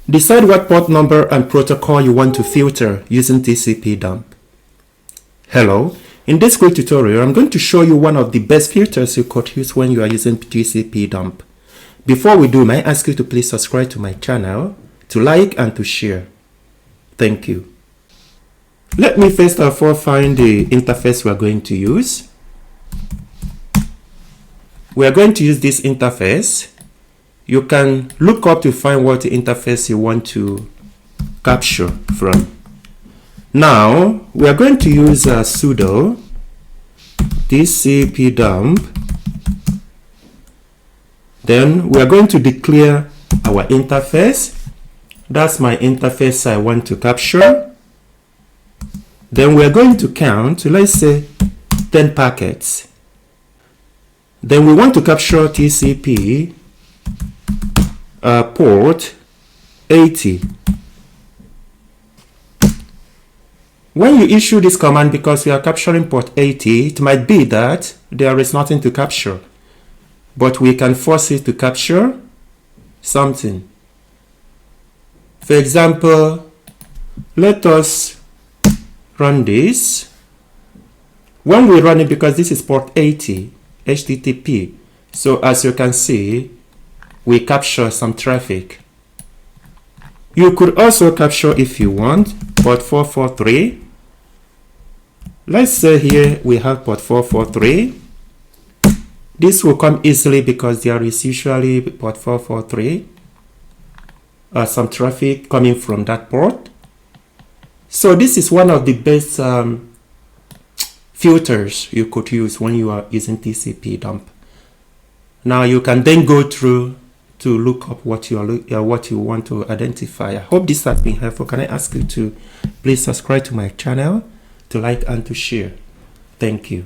Decide what port number and protocol you want to filter using TCPDump. Hello, in this quick tutorial, I'm going to show you one of the best filters you could use when you are using TCPDump. Before we do, may I ask you to please subscribe to my channel, to like and to share. Thank you. Let me first of all find the interface we are going to use. We are going to use this interface. You can look up to find what the interface you want to capture from. Now, we are going to use sudo TCPDump. Then we are going to declare our interface. That's my interface I want to capture. Then we are going to count, let's say 10 packets. Then we want to capture TCP port 80. When you issue this command, because we are capturing port 80, it might be that there is nothing to capture, but we can force it to capture something. For example, let us run this. When we run it, because this is port 80 HTTP, so as you can see, we capture some traffic. You could also capture, if you want, port 443. Let's say here we have port 443. This will come easily because there is usually port 443, some traffic coming from that port. So this is one of the best filters you could use when you are using TCPDump. Now you can then go through to look up what you want to identify. I hope this has been helpful. Can I ask you to please subscribe to my channel, to like and to share? Thank you.